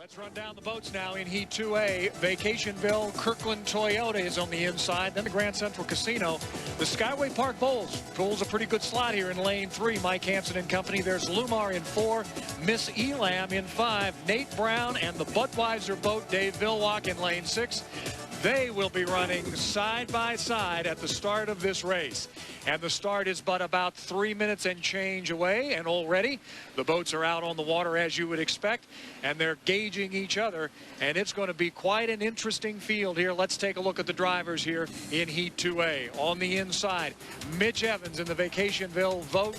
Let's run down the boats now in Heat 2A. Vacationville Kirkland Toyota is on the inside. Then the Grand Central Casino. The Skyway Park Bowls pulls a pretty good slot here in lane 3. Mike Hansen and company. There's Lumar in 4. Miss Elam in 5. Nate Brown and the Budweiser boat Dave Vilwalk in lane 6. They will be running side by side at the start of this race. And the start is but about 3 minutes and change away. And already the boats are out on the water as you would expect. And they're gauging each other. And it's going to be quite an interesting field here. Let's take a look at the drivers here in Heat 2A. On the inside, Mitch Evans in the Vacationville boat.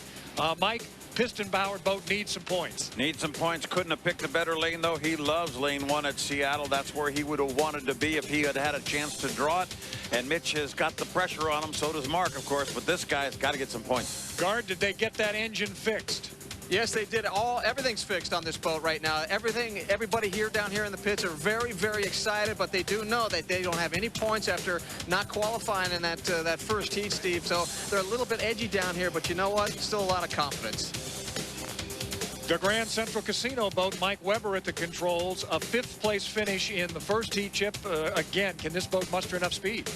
Mike, piston-powered boat needs some points. Needs some points. Couldn't have picked a better lane, though. He loves lane 1 at Seattle. That's where he would have wanted to be if he had had a chance to draw it. And Mitch has got the pressure on him. So does Mark, of course. But this guy's got to get some points. Guard, did they get that engine fixed? Yes, they did. Everything's fixed on this boat right now. Everybody here down here in the pits are very, very excited, but they do know that they don't have any points after not qualifying in that first heat, Steve. So they're a little bit edgy down here, but you know what? Still a lot of confidence. The Grand Central Casino boat, Mike Weber at the controls, a 5th place finish in the first heat, Chip. Again, can this boat muster enough speed?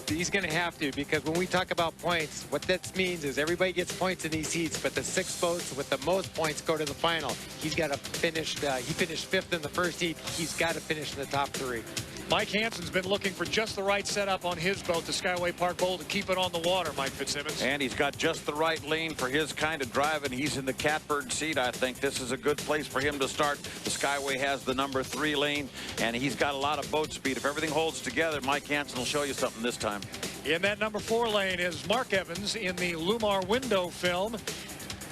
He's going to have to, because when we talk about points, what that means is everybody gets points in these heats, but the 6 boats with the most points go to the final. He's got to finish. He finished 5th in the first heat. He's got to finish in the top 3. Mike Hansen's been looking for just the right setup on his boat, the Skyway Park Bowl, to keep it on the water, Mike Fitzsimmons. And he's got just the right lane for his kind of drive, and he's in the catbird seat. I think this is a good place for him to start. The Skyway has the number 3 lane, and he's got a lot of boat speed. If everything holds together, Mike Hansen will show you something this time. In that number 4 lane is Mark Evans in the Lumar window film.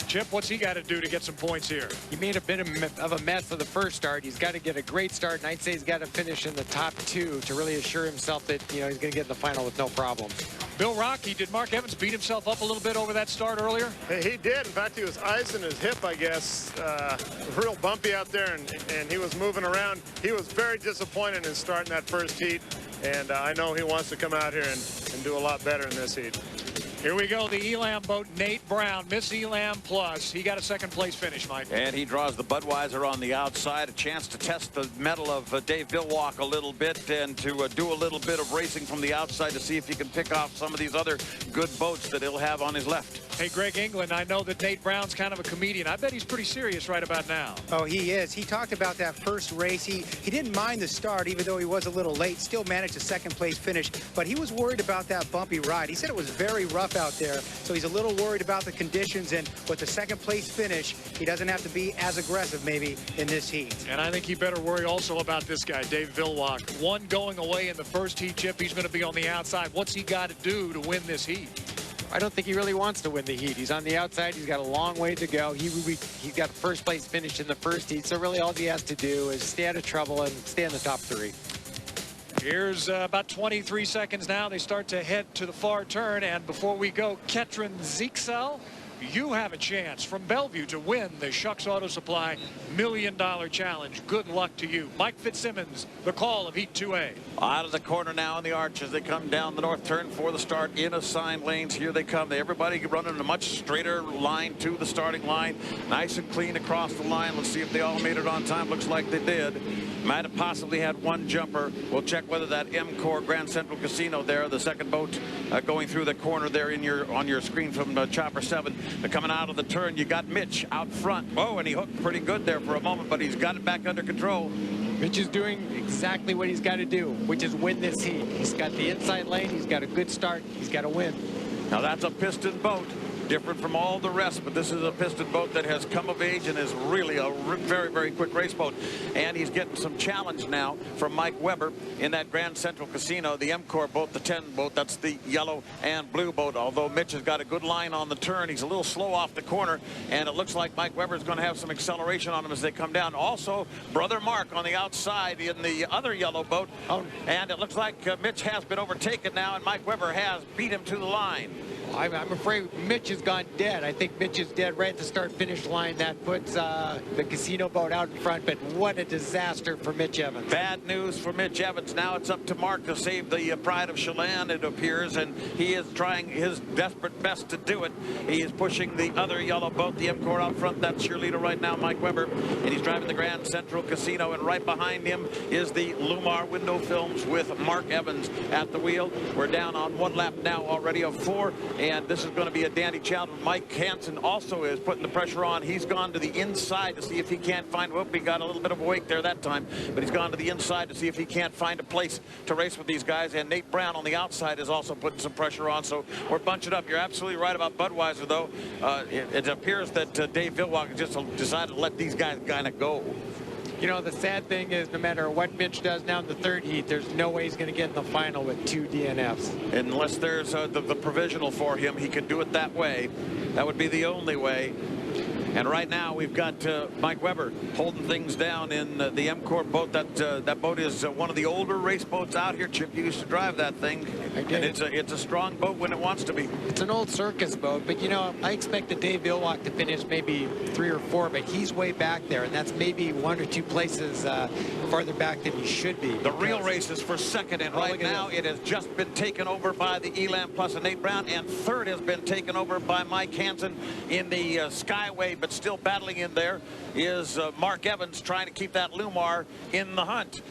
Chip, what's he got to do to get some points here? He made a bit of a mess of the first start. He's got to get a great start, and I'd say he's got to finish in the top 2 to really assure himself that, you know, he's going to get in the final with no problems. Bill Rocky, did Mark Evans beat himself up a little bit over that start earlier? He did. In fact, he was icing his hip, I guess. Real bumpy out there, and he was moving around. He was very disappointed in starting that first heat, and I know he wants to come out here and do a lot better in this heat. Here we go, the Elam boat, Nate Brown, Miss Elam Plus. He got a 2nd place finish, Mike. And he draws the Budweiser on the outside, a chance to test the mettle of Dave Vilwalk a little bit and to do a little bit of racing from the outside to see if he can pick off some of these other good boats that he'll have on his left. Hey, Greg England, I know that Nate Brown's kind of a comedian. I bet he's pretty serious right about now. Oh, he is. He talked about that first race. He didn't mind the start, even though he was a little late. Still managed a 2nd place finish, but he was worried about that bumpy ride. He said it was very rough out there, so he's a little worried about the conditions, and with the 2nd place finish, he doesn't have to be as aggressive maybe in this heat. And I think he better worry also about this guy, Dave Vilwalk. One going away in the first heat, Chip. He's going to be on the outside. What's he got to do to win this heat? I don't think he really wants to win the heat. He's on the outside. He's got a long way to go. He got 1st place finish in the first heat, so really all he has to do is stay out of trouble and stay in the top 3. Here's about 23 seconds now. They start to head to the far turn, and before we go, Ketrin Ziexel, you have a chance from Bellevue to win the Shucks Auto Supply $1 Million Challenge. Good luck to you. Mike Fitzsimmons, the call of Heat 2A. Out of the corner now in the arch as they come down the north turn for the start in assigned lanes. Here they come. Everybody running a much straighter line to the starting line. Nice and clean across the line. Let's see if they all made it on time. Looks like they did. Might have possibly had one jumper. We'll check whether that M-Core Grand Central Casino there, the 2nd boat going through the corner there on your screen from Chopper 7. They're coming out of the turn. You got Mitch out front. Oh, and he hooked pretty good there for a moment, but he's got it back under control. Mitch is doing exactly what he's got to do, which is win this heat. He's got the inside lane. He's got a good start. He's got to win. Now that's a piston boat, different from all the rest, but this is a piston boat that has come of age and is really a very, very quick race boat. And he's getting some challenge now from Mike Weber in that Grand Central Casino, the M-Core boat, the 10 boat. That's the yellow and blue boat. Although Mitch has got a good line on the turn, he's a little slow off the corner, and it looks like Mike Weber is going to have some acceleration on him as they come down. Also, brother Mark on the outside in the other yellow boat, and it looks like Mitch has been overtaken now, and Mike Weber has beat him to the line. I'm afraid Mitch has gone dead. I think Mitch is dead right at the start-finish line. That puts the casino boat out in front, but what a disaster for Mitch Evans. Bad news for Mitch Evans. Now it's up to Mark to save the pride of Chelan, it appears, and he is trying his desperate best to do it. He is pushing the other yellow boat, the M-Core out front. That's your leader right now, Mike Weber, and he's driving the Grand Central Casino, and right behind him is the Lumar Window Films with Mark Evans at the wheel. We're down on 1 lap now already of 4, and this is going to be a dandy challenge. Mike Hansen also is putting the pressure on. He's gone to the inside to see if he can't find, whoop, he got a little bit of a wake there that time, but he's gone to the inside to see if he can't find a place to race with these guys, and Nate Brown on the outside is also putting some pressure on, so we're bunching up. You're absolutely right about Budweiser, though. It appears that Dave Villwalk just decided to let these guys kind of go. You know, the sad thing is no matter what Mitch does now in the third heat, there's no way he's going to get in the final with 2 DNFs. Unless there's the provisional for him, he can do it that way. That would be the only way. And right now we've got Mike Weber holding things down in the M-Core boat. That boat is one of the older race boats out here. Chip used to drive that thing, and it's a strong boat when it wants to be. It's an old circus boat, but you know, I expected Dave Villwalk to finish maybe 3 or 4, but he's way back there, and that's maybe 1 or 2 places farther back than he should be. The real race is for second, and right now it has just been taken over by the Elam Plus and Nate Brown, and third has been taken over by Mike Hansen in the Skyway. But still battling in there is Mark Evans trying to keep that Lumar in the hunt.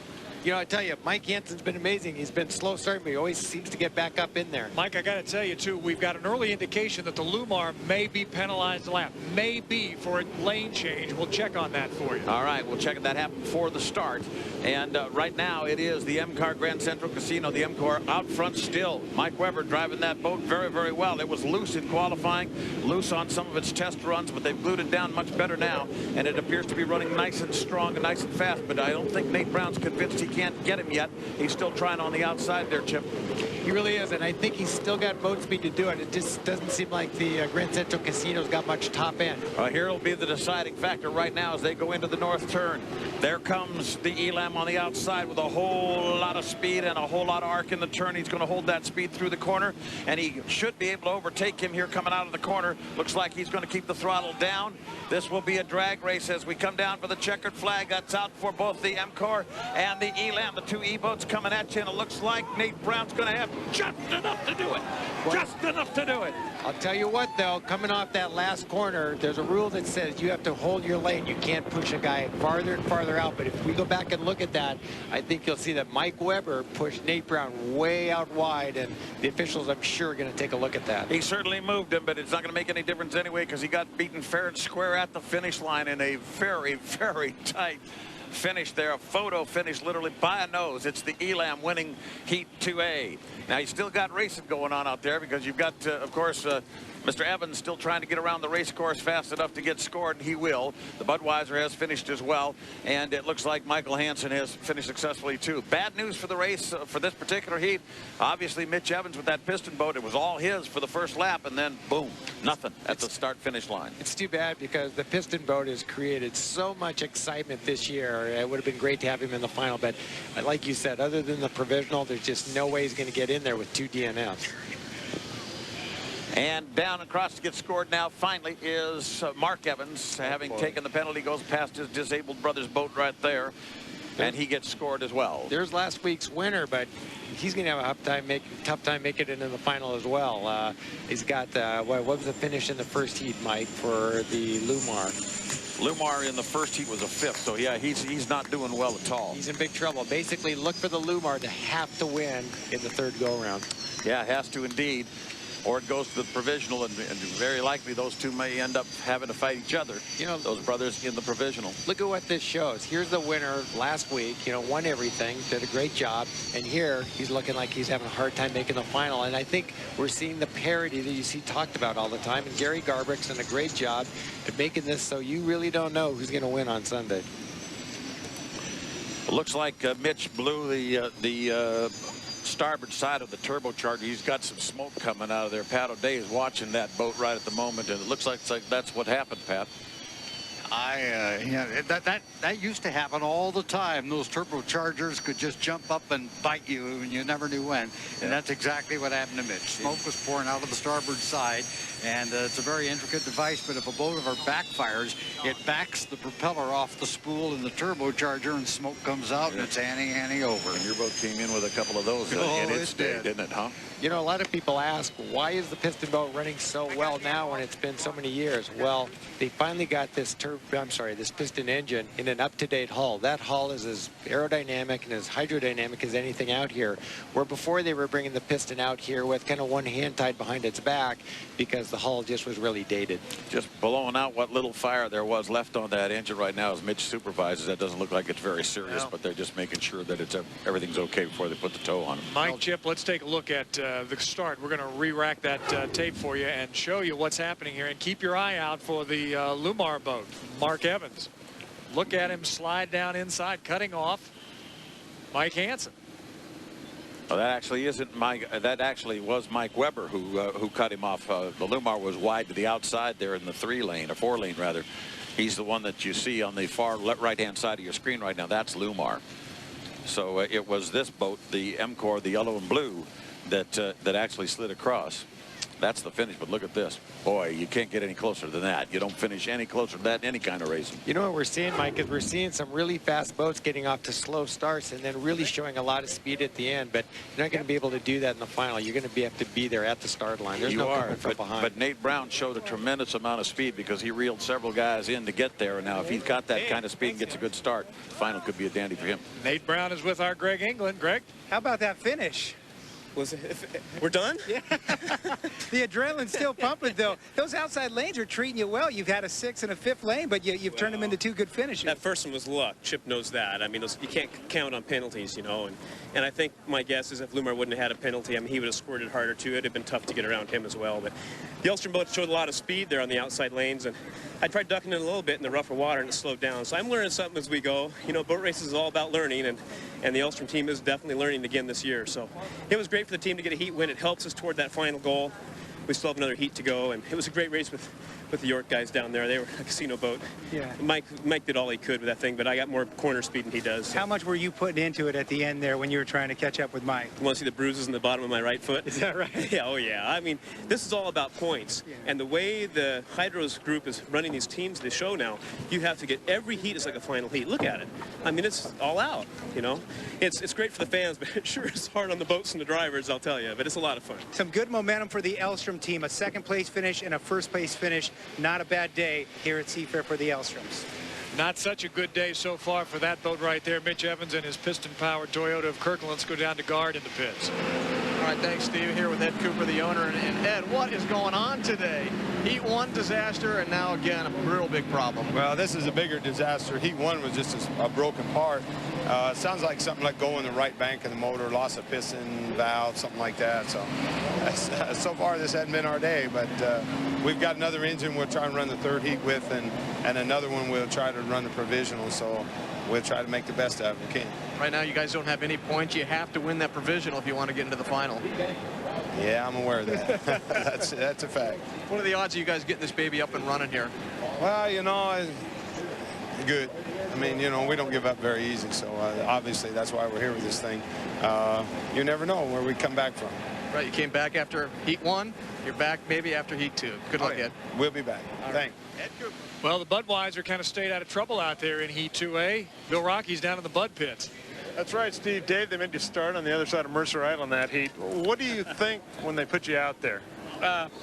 You know, I tell you, Mike Hansen's been amazing. He's been slow starting, but he always seems to get back up in there. Mike, I got to tell you, too, we've got an early indication that the Lumar may be penalized a lap. May be for a lane change. We'll check on that for you. All right, we'll check if that happened before the start. And right now it is the M-Car Grand Central Casino, the M-Core out front still. Mike Weber driving that boat very, very well. It was loose in qualifying, loose on some of its test runs, but they've glued it down much better now. And it appears to be running nice and strong and nice and fast. But I don't think Nate Brown's convinced he can't get him yet. He's still trying on the outside there, Chip. He really is, and I think he's still got boat speed to do it. It just doesn't seem like the Grand Central Casino's got much top end. Here will be the deciding factor right now as they go into the north turn. There comes the Elam on the outside with a whole lot of speed and a whole lot of arc in the turn. He's going to hold that speed through the corner, and he should be able to overtake him here coming out of the corner. Looks like he's going to keep the throttle down. This will be a drag race as we come down for the checkered flag. That's out for both the M-Core and the Elam. The 2 E-boats coming at you, and it looks like Nate Brown's going to have just enough to do it. Just enough to do it. I'll tell you what, though, coming off that last corner, there's a rule that says you have to hold your lane. You can't push a guy farther and farther out. But if we go back and look at that, I think you'll see that Mike Weber pushed Nate Brown way out wide, and the officials, I'm sure, are going to take a look at that. He certainly moved him, but it's not going to make any difference anyway because he got beaten fair and square at the finish line in a very, very tight finish there, a photo finish literally by a nose. It's the Elam winning Heat 2A. Now you still got racing going on out there because you've got, of course, Mr. Evans still trying to get around the race course fast enough to get scored, and he will. The Budweiser has finished as well, and it looks like Michael Hansen has finished successfully too. Bad news for the race for this particular heat. Obviously, Mitch Evans with that piston boat, it was all his for the first lap, and then boom, nothing at the start-finish line. It's too bad because the piston boat has created so much excitement this year. It would have been great to have him in the final, but like you said, other than the provisional, there's just no way he's going to get in there with 2 DNFs. And down across to get scored now finally is Mark Evans. Having taken the penalty, goes past his disabled brother's boat right there, and he gets scored as well. There's last week's winner, but he's going to have a tough time making it in the final as well. He's got what was the finish in the first heat, Mike, for the Lumar? Lumar in the first heat was a 5th, so yeah, he's not doing well at all. He's in big trouble. Basically, look for the Lumar to have to win in the third go-around. Yeah, it has to indeed. Or it goes to the provisional, and very likely those two may end up having to fight each other. You know, those brothers in the provisional. Look at what this shows. Here's the winner last week, you know, won everything, did a great job. And here he's looking like he's having a hard time making the final. And I think we're seeing the parity that you see talked about all the time. And Gary Garbrick's done a great job at making this so you really don't know who's going to win on Sunday. It looks like Mitch blew the starboard side of the turbocharger. He's got some smoke coming out of there. Pat O'Day is watching that boat right at the moment, and it looks like that's what happened, Pat. That used to happen all the time. Those turbochargers could just jump up and bite you, and you never knew when. And that's exactly what happened to Mitch. Smoke was pouring out of the starboard side, and it's a very intricate device, but if a boat ever backfires, it backs the propeller off the spool in the turbocharger, and smoke comes out, and it's Annie over. And your boat came in with a couple of those in its day, didn't it, huh? You know, a lot of people ask, why is the piston boat running so well now when it's been so many years? Well, they finally got this this piston engine in an up-to-date hull. That hull is as aerodynamic and as hydrodynamic as anything out here, where before they were bringing the piston out here with kind of one hand tied behind its back because the hull just was really dated. Just blowing out what little fire there was left on that engine right now as Mitch supervises. That doesn't look like it's very serious, but they're just making sure that everything's okay before they put the tow on it. Mike, Chip, let's take a look at the start. We're going to re-rack that tape for you and show you what's happening here, and keep your eye out for the Lumar boat, Mark Evans. Look at him slide down inside, cutting off Mike Hansen. Well, that actually isn't Mike. That actually was Mike Weber who cut him off. The Lumar was wide to the outside there in the 3-lane, or 4-lane rather. He's the one that you see on the far right-hand side of your screen right now. That's Lumar. So it was this boat, the M-Core, the yellow and blue, that actually slid across. That's the finish, but look at this. Boy, you can't get any closer than that. You don't finish any closer than that in any kind of racing. You know what we're seeing, Mike, is we're seeing some really fast boats getting off to slow starts and then really showing a lot of speed at the end, but you're not going to be able to do that in the final. You're going to have to be there at the start line. There's no coming from behind. But Nate Brown showed a tremendous amount of speed because he reeled several guys in to get there, and now if he's got that kind of speed and gets a good start, the final could be a dandy for him. Nate Brown is with our Greg England. Greg? How about that finish? We're done? Yeah. The adrenaline's still pumping, though. Those outside lanes are treating you well. You've had a 6th and a 5th lane, but you've turned them into 2 good finishes. That first one was luck. Chip knows that. I mean, you can't count on penalties, you know. And I think my guess is if Lumar wouldn't have had a penalty, I mean, he would have squirted harder, too. It would have been tough to get around him as well. But the Elstrom boat showed a lot of speed there on the outside lanes, and I tried ducking it a little bit in the rougher water, and it slowed down. So I'm learning something as we go. You know, boat races is all about learning, and the Elstrom team is definitely learning again this year. So it was great for the team to get a heat win. It helps us toward that final goal. We still have another heat to go, and it was a great race with the York guys down there. They were a casino boat. Yeah. Mike did all he could with that thing, but I got more corner speed than he does. So. How much were you putting into it at the end there when you were trying to catch up with Mike? You want to see the bruises in the bottom of my right foot? Is that right? Yeah, oh yeah. I mean, this is all about points. Yeah. And the way the Hydros group is running these teams, the show now, you have to get every heat is like a final heat. Look at it. I mean, it's all out, you know. It's great for the fans, but it sure is hard on the boats and the drivers, I'll tell you. But it's a lot of fun. Some good momentum for the Elstrom team. A 2nd place finish and a 1st place finish. Not a bad day here at Seafair for the Elstroms. Not such a good day so far for that boat right there. Mitch Evans and his piston-powered Toyota of Kirkland. Let's go down to guard in the pits. All right, thanks, Steve. Here with Ed Cooper, the owner. And Ed, what is going on today? Heat 1 disaster, and now again a real big problem. Well, this is a bigger disaster. Heat 1 was just a broken part. Sounds like something let go in the right bank of the motor, lost a piston valve, something like that. So, so far this hasn't been our day, but we've got another engine we'll try and run the 3rd heat with, and another one we'll try to run the provisional. So we'll try to make the best out of it we can. Right now, you guys don't have any points. You have to win that provisional if you want to get into the final. Yeah, I'm aware of that. That's a fact. What are the odds of you guys getting this baby up and running here? Well, you know, good. I mean, you know, we don't give up very easy, so obviously that's why we're here with this thing. You never know where we come back from. Right, you came back after Heat 1. You're back maybe after Heat 2. Good luck, Ed. We'll be back. Thanks. Ed Cooper. Well, the Budweiser kind of stayed out of trouble out there in Heat 2A. Bill Rocky's down in the Bud pits. That's right, Steve. Dave, they made you start on the other side of Mercer Island that heat. What do you think when they put you out there?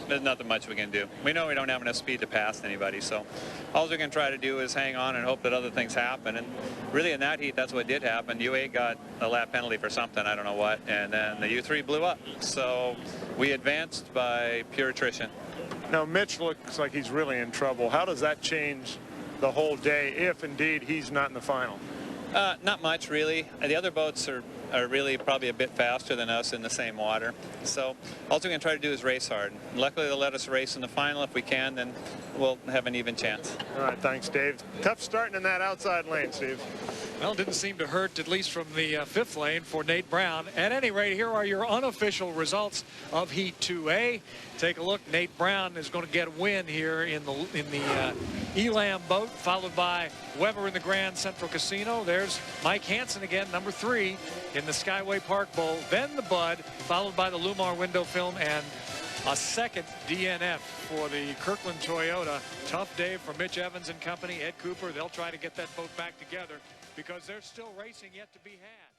There's nothing much we can do. We know we don't have enough speed to pass anybody, so all we can try to do is hang on and hope that other things happen. And really in that heat, that's what did happen. U8 got a lap penalty for something, I don't know what, and then the U3 blew up. So we advanced by pure attrition. Now, Mitch looks like he's really in trouble. How does that change the whole day if indeed he's not in the final? Not much, really. The other boats are really probably a bit faster than us in the same water. So all we're going to try to do is race hard. Luckily, they'll let us race in the final. If we can, then we'll have an even chance. All right, thanks, Dave. Tough starting in that outside lane, Steve. Well, didn't seem to hurt, at least from the 5th lane for Nate Brown. At any rate, here are your unofficial results of Heat 2A. Take a look. Nate Brown is going to get a win here in the Elam boat, followed by Weber in the Grand Central Casino. There's Mike Hansen again, number 3 in the Skyway Park Bowl. Then the Bud, followed by the Lumar window film, and a second DNF for the Kirkland Toyota. Tough day for Mitch Evans and company. Ed Cooper, they'll try to get that boat back together because there's still racing yet to be had.